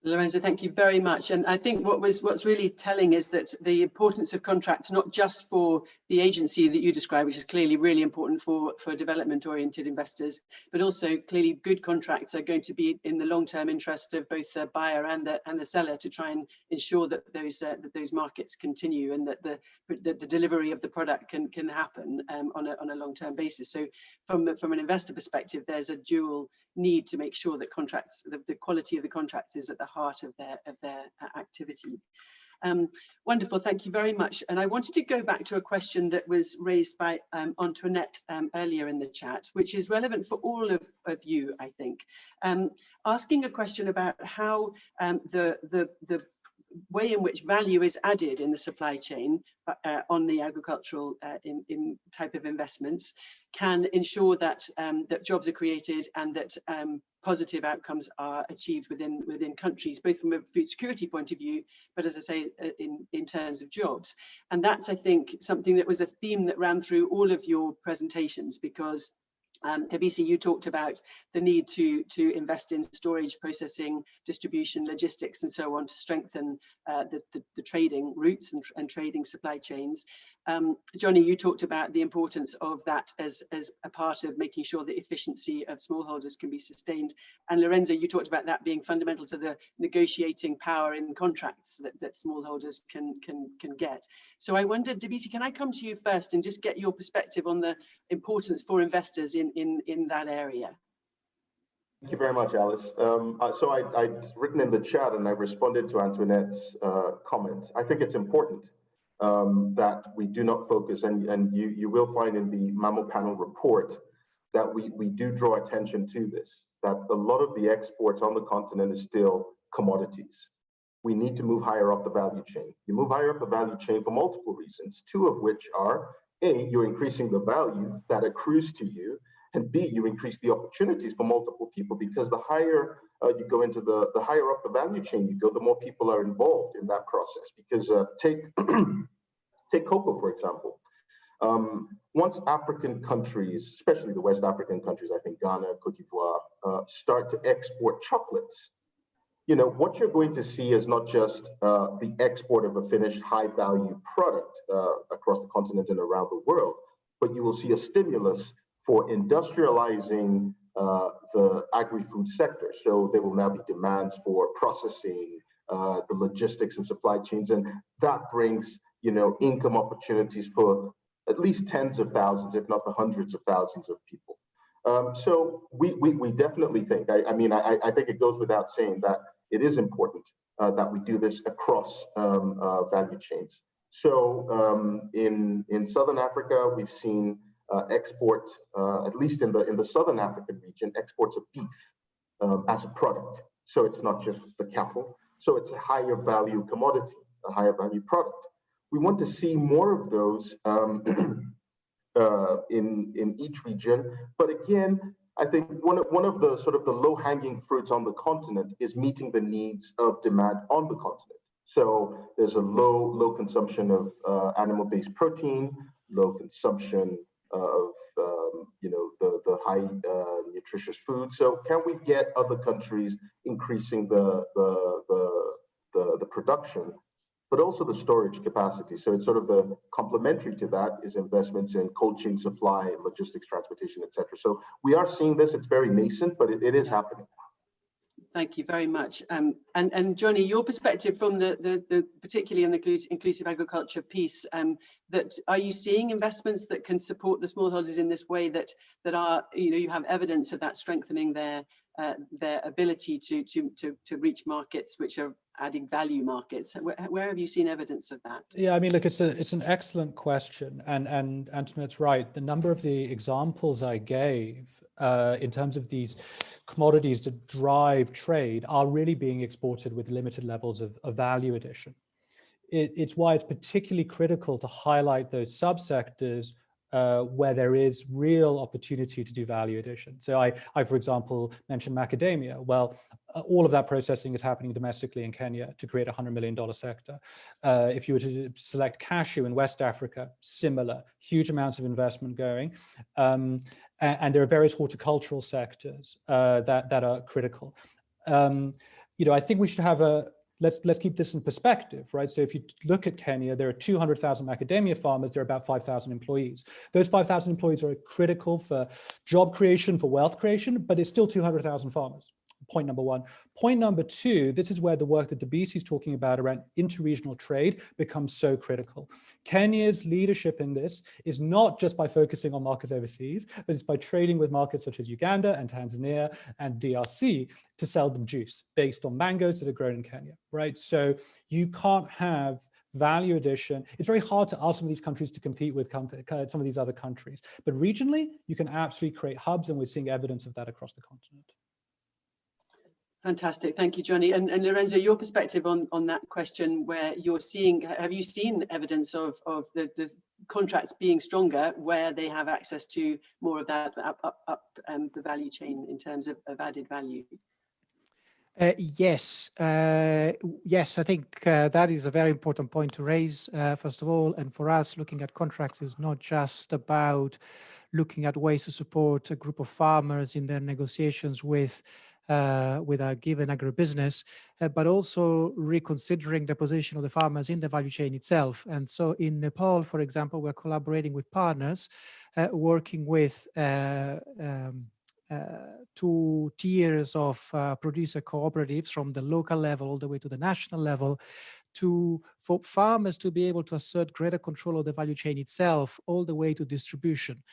Speaker 1: Lorenzo, thank you very much. And I think what's really telling is that the importance of contracts, not just for the agency that you described, which is clearly really important for development-oriented investors, but also clearly good contracts are going to be in the long-term interest of both the buyer and the seller to try and ensure that those markets continue and that the delivery of the product can happen on a long-term basis. So from an investor perspective, there's a dual need to make sure that contracts, the quality of the contracts is at the heart of their activity. Wonderful, thank you very much. And I wanted to go back to a question that was raised by Antoinette earlier in the chat, which is relevant for all of you, I think. Asking a question about how the way in which value is added in the supply chain on the agricultural in type of investments can ensure that that jobs are created and that positive outcomes are achieved within countries, both from a food security point of view, but as I say, in terms of jobs. And that's, I think, something that was a theme that ran through all of your presentations, because Thabisi, you talked about the need to invest in storage, processing, distribution, logistics, and so on to strengthen the trading routes and trading supply chains. Johnny, you talked about the importance of that as a part of making sure the efficiency of smallholders can be sustained. And Lorenzo, you talked about that being fundamental to the negotiating power in contracts that smallholders can get. So I wondered, Thabisi, can I come to you first and just get your perspective on importance for investors in that area?
Speaker 2: Thank you very much, Alice. So I'd written in the chat and I responded to Antoinette's comment. I think it's important that we do not focus, and you will find in the Mammal Panel report that we do draw attention to this, that a lot of the exports on the continent is still commodities. We need to move higher up the value chain. You move higher up the value chain for multiple reasons, two of which are, A, you're increasing the value that accrues to you, and B, you increase the opportunities for multiple people, because the higher you go into the higher up the value chain you go, the more people are involved in that process. Because take cocoa, for example. Once African countries, especially the West African countries, I think Ghana, Cote d'Ivoire, start to export chocolates, you know, what you're going to see is not just the export of a finished high value product across across the continent and around the world. But you will see a stimulus for industrializing the agri-food sector. So there will now be demands for processing, the logistics and supply chains, and that brings, income opportunities for at least tens of thousands, if not the hundreds of thousands of people. So we definitely think, I think it goes without saying that it is important that we do this across value chains. So in Southern Africa, we've seen export, at least in the Southern African region, exports of beef as a product. So it's not just the cattle. So it's a higher value commodity, a higher value product. We want to see more of those in each region. But again, I think one of the sort of the low-hanging fruits on the continent is meeting the needs of demand on the continent. So there's a low consumption of animal-based protein, low consumption of the high nutritious food. So can we get other countries increasing the production, but also the storage capacity? So it's sort of the complementary to that is investments in cold chain supply, logistics, transportation, etc. So we are seeing this. It's very nascent, but it is happening.
Speaker 1: Thank you very much. And Johnny, your perspective from the particularly in the inclusive agriculture piece, that are you seeing investments that can support the smallholders in this way that are, you have evidence of that strengthening their ability to reach markets which are adding value markets? Where have you seen evidence of that?
Speaker 3: Yeah, I mean, look, it's an excellent question, and Antoinette's right. The number of the examples I gave in terms of these commodities that drive trade are really being exported with limited levels of value addition. It's why it's particularly critical to highlight those subsectors where there is real opportunity to do value addition. So I, for example, mentioned macadamia. Well, all of that processing is happening domestically in Kenya to create a $100 million sector. If you were to select cashew in West Africa, similar, huge amounts of investment going. And there are various horticultural sectors that are critical. I think we should have let's keep this in perspective, right? So if you look at Kenya, there are 200,000 macadamia farmers, there are about 5,000 employees. Those 5,000 employees are critical for job creation, for wealth creation, but it's still 200,000 farmers. Point number one. Point number two, this is where the work that Debisi is talking about around interregional trade becomes so critical. Kenya's leadership in this is not just by focusing on markets overseas, but it's by trading with markets such as Uganda and Tanzania and DRC to sell them juice based on mangoes that are grown in Kenya, right? So you can't have value addition. It's very hard to ask some of these countries to compete with some of these other countries, but regionally, you can absolutely create hubs, and we're seeing evidence of that across the continent.
Speaker 1: Fantastic, thank you, Johnny. And Lorenzo, your perspective on that question, where you're seeing, have you seen evidence of the contracts being stronger where they have access to more of that up the value chain in terms of added value?
Speaker 4: Yes, I think that is a very important point to raise, first of all. And for us, looking at contracts is not just about looking at ways to support a group of farmers in their negotiations with a given agribusiness, but also reconsidering the position of the farmers in the value chain itself. And so in Nepal, for example, we're collaborating with partners, working with 2 tiers of producer cooperatives from the local level all the way to the national level, for farmers to be able to assert greater control of the value chain itself all the way to distribution.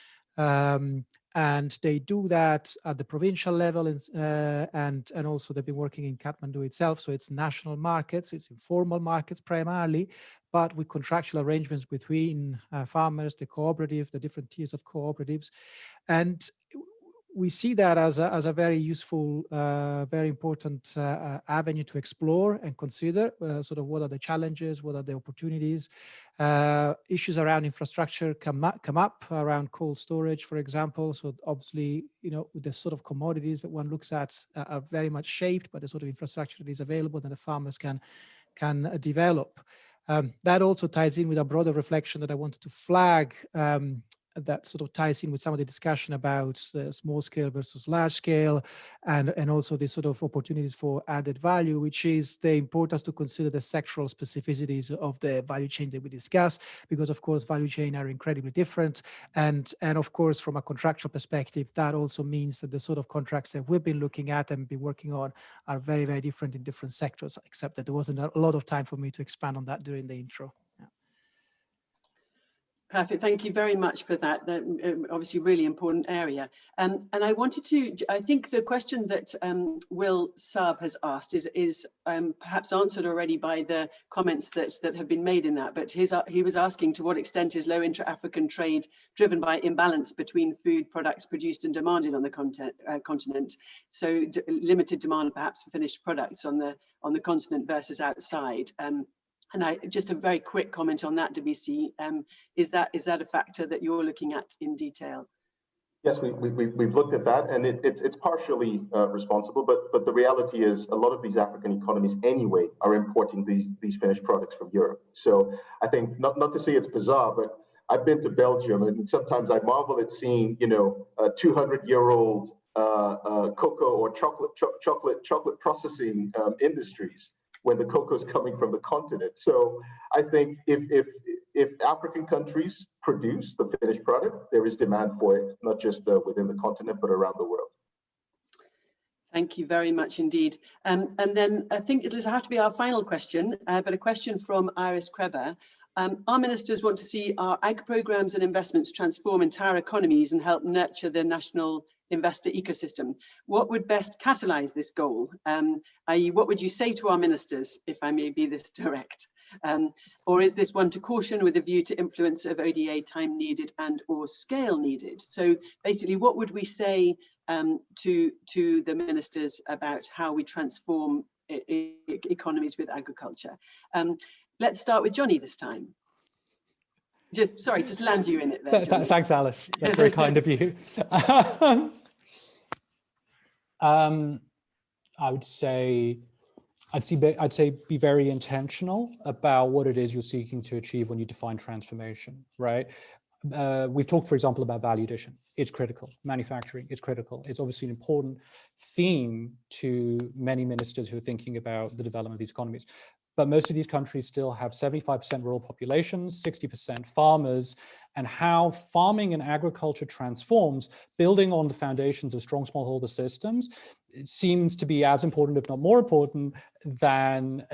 Speaker 4: And they do that at the provincial level, and also they've been working in Kathmandu itself. So it's national markets, it's informal markets primarily, but with contractual arrangements between farmers, the cooperative, the different tiers of cooperatives. And we see that as a very useful, very important avenue to explore and consider sort of what are the challenges, what are the opportunities. Issues around infrastructure come up around cold storage, for example. So obviously, the sort of commodities that one looks at are very much shaped by the sort of infrastructure that is available that the farmers can develop. That also ties in with a broader reflection that I wanted to flag that sort of ties in with some of the discussion about small scale versus large scale, and also the sort of opportunities for added value, which is the importance to consider the sectoral specificities of the value chain that we discuss, because of course value chain are incredibly different, and of course from a contractual perspective, that also means that the sort of contracts that we've been looking at and been working on are very, very different in different sectors, except that there wasn't a lot of time for me to expand on that during the intro. Yeah.
Speaker 1: Perfect. Thank you very much for that. Obviously, really important area. And I wanted to, I think the question that Will Saab has asked is perhaps answered already by the comments that have been made in that. But he was asking, to what extent is low intra-African trade driven by imbalance between food products produced and demanded on the continent? So limited demand perhaps for finished products on the continent versus outside. And just a very quick comment on that, WC, is that a factor that you're looking at in detail?
Speaker 2: Yes, we've looked at that, and it's partially responsible, but the reality is a lot of these African economies anyway are importing these finished products from Europe. So I think, not to say it's bizarre, but I've been to Belgium, and sometimes I marvel at seeing, 200-year-old cocoa or chocolate processing industries, when the cocoa is coming from the continent. So I think if African countries produce the finished product, there is demand for it, not just within the continent, but around the world.
Speaker 1: Thank you very much indeed. And then I think it'll have to be our final question, but a question from Iris Kreber. Our ministers want to see our ag programs and investments transform entire economies and help nurture the national investor ecosystem. What would best catalyze this goal? I.e., what would you say to our ministers, if I may be this direct? Or is this one to caution with a view to influence of ODA time needed and or scale needed? So basically, what would we say to the ministers about how we transform economies with agriculture? Let's start with Johnny this time. Just land you in it there.
Speaker 3: Thanks, Alice. That's very kind of you. I'd say be very intentional about what it is you're seeking to achieve when you define transformation, right? We've talked, for example, about value addition. It's critical. Manufacturing, it's critical. It's obviously an important theme to many ministers who are thinking about the development of these economies. But most of these countries still have 75% rural populations, 60% farmers, and how farming and agriculture transforms, building on the foundations of strong smallholder systems, it seems to be as important, if not more important, than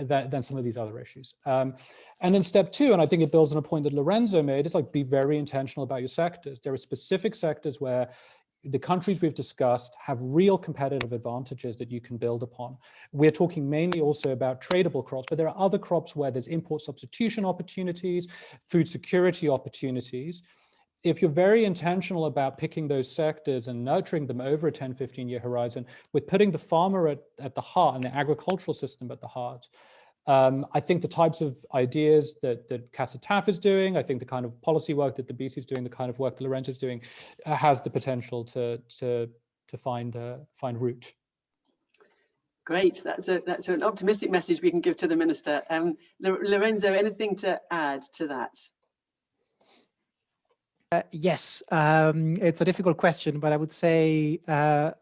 Speaker 3: some of these other issues. And then step two, and I think it builds on a point that Lorenzo made, is like be very intentional about your sectors. There are specific sectors where the countries we've discussed have real competitive advantages that you can build upon. We're talking mainly also about tradable crops, but there are other crops where there's import substitution opportunities, food security opportunities. If you're very intentional about picking those sectors and nurturing them over a 10, 15-year horizon, with putting the farmer at the heart and the agricultural system at the heart, I think the types of ideas that Casa TAF is doing, I think the kind of policy work that the BC is doing, the kind of work that Lorenzo is doing, has the potential to find root.
Speaker 1: Great, that's an optimistic message we can give to the minister. Lorenzo, anything to add to that?
Speaker 4: Yes, it's a difficult question, but I would say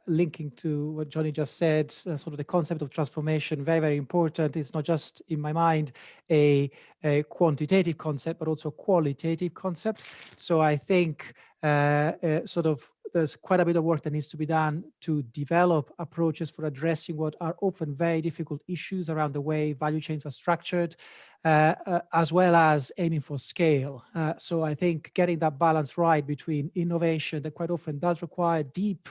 Speaker 4: linking to what Johnny just said, sort of the concept of transformation, very, very important. It's not just in my mind a quantitative concept, but also a qualitative concept. So I think there's quite a bit of work that needs to be done to develop approaches for addressing what are often very difficult issues around the way value chains are structured, as well as aiming for scale. So I think getting that balance right between innovation that quite often does require deep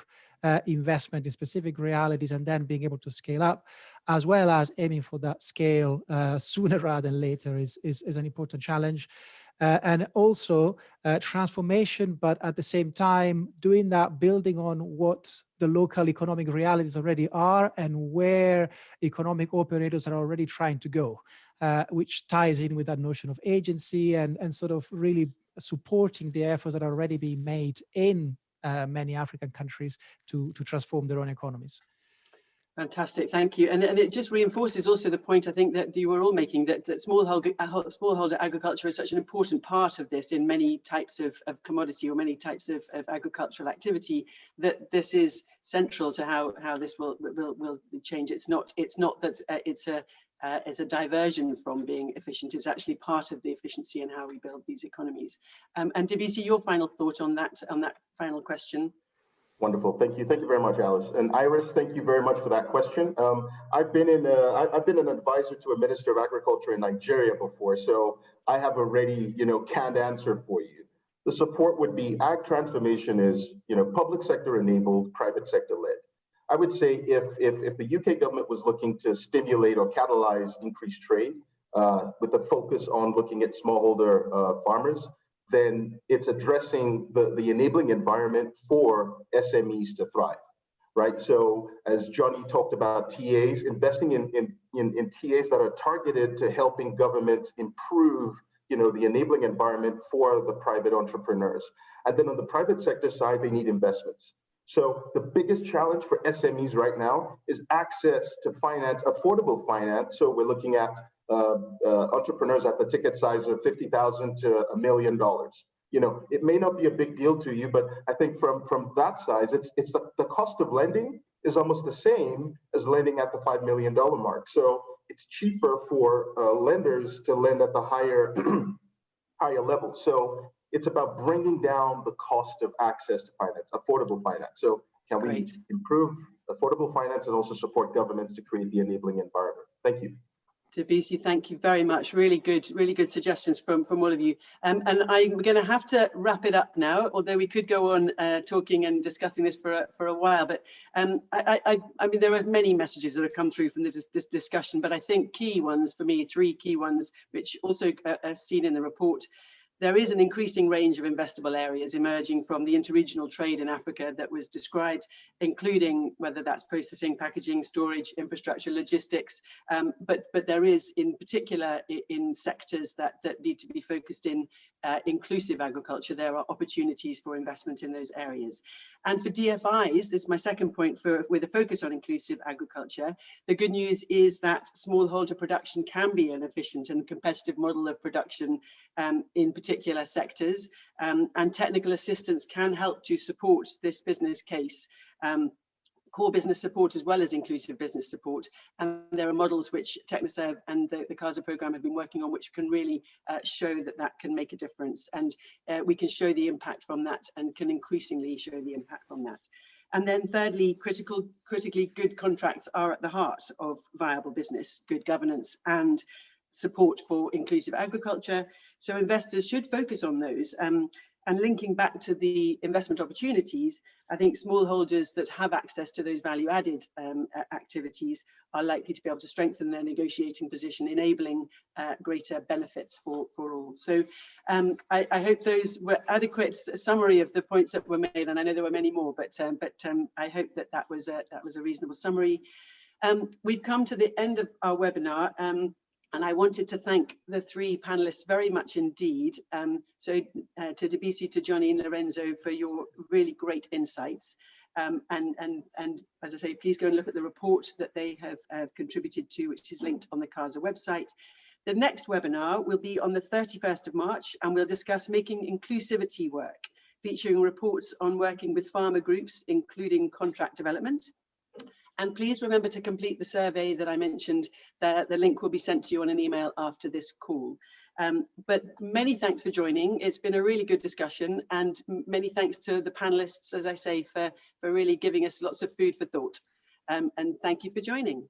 Speaker 4: investment in specific realities and then being able to scale up, as well as aiming for that scale sooner rather than later is an important challenge. And also transformation, but at the same time doing that, building on what the local economic realities already are and where economic operators are already trying to go, which ties in with that notion of agency and sort of really supporting the efforts that are already being made in many African countries to transform their own economies.
Speaker 1: Fantastic, thank you. And it just reinforces also the point I think that you were all making, that smallholder agriculture is such an important part of this in many types of commodity or many types of agricultural activity, that this is central to how this will change. It's not that it's a diversion from being efficient. It's actually part of the efficiency and how we build these economies. And Debisi, your final thought on that final question?
Speaker 2: Wonderful, thank you very much, Alice. And Iris, thank you very much for that question. I've been an advisor to a Minister of Agriculture in Nigeria before, so I have a ready, canned answer for you. The support would be ag transformation is, public sector enabled, private sector led. I would say if the UK government was looking to stimulate or catalyze increased trade with a focus on looking at smallholder farmers, then it's addressing the enabling environment for SMEs to thrive, right? So as Johnny talked about TAs, investing in TAs that are targeted to helping governments improve, the enabling environment for the private entrepreneurs. And then on the private sector side, they need investments. So the biggest challenge for SMEs right now is access to finance, affordable finance. So we're looking at entrepreneurs at the ticket size of $50,000 to $1 million. It may not be a big deal to you, but I think from that size, it's the cost of lending is almost the same as lending at the $5 million mark. So it's cheaper for lenders to lend at the higher level. So it's about bringing down the cost of access to finance, affordable finance. So can we improve affordable finance and also support governments to create the enabling environment? Thank you.
Speaker 1: Debisi, thank you very much. Really good suggestions from all of you. And I'm going to have to wrap it up now, although we could go on talking and discussing this for a while. But I mean, there are many messages that have come through from this discussion, but I think key ones for me, 3 key ones, which also are seen in the report. There is an increasing range of investable areas emerging from the interregional trade in Africa that was described, including whether that's processing, packaging, storage, infrastructure, logistics. But there is, in particular, in sectors that need to be focused in inclusive agriculture, there are opportunities for investment in those areas. And for DFIs, this is my second point, with a focus on inclusive agriculture, the good news is that smallholder production can be an efficient and competitive model of production in particular sectors, and technical assistance can help to support this business case, core business support as well as inclusive business support. And there are models which TechnoServe and the CASA program have been working on, which can really show that can make a difference, and we can show the impact from that, and can increasingly show the impact from that. And then thirdly, critically good contracts are at the heart of viable business, good governance and support for inclusive agriculture. So investors should focus on those. And linking back to the investment opportunities, I think smallholders that have access to those value-added activities are likely to be able to strengthen their negotiating position, enabling greater benefits for all. So I hope those were adequate summary of the points that were made, and I know there were many more, but I hope that was a reasonable summary. We've come to the end of our webinar. And I wanted to thank the 3 panelists very much indeed. So to Debisi, to Johnny and Lorenzo for your really great insights. And as I say, please go and look at the report that they have contributed to, which is linked on the CASA website. The next webinar will be on the 31st of March, and we'll discuss making inclusivity work, featuring reports on working with farmer groups, including contract development. And please remember to complete the survey that I mentioned. The link will be sent to you on an email after this call. But many thanks for joining. It's been a really good discussion, and many thanks to the panelists, as I say, for really giving us lots of food for thought. And thank you for joining.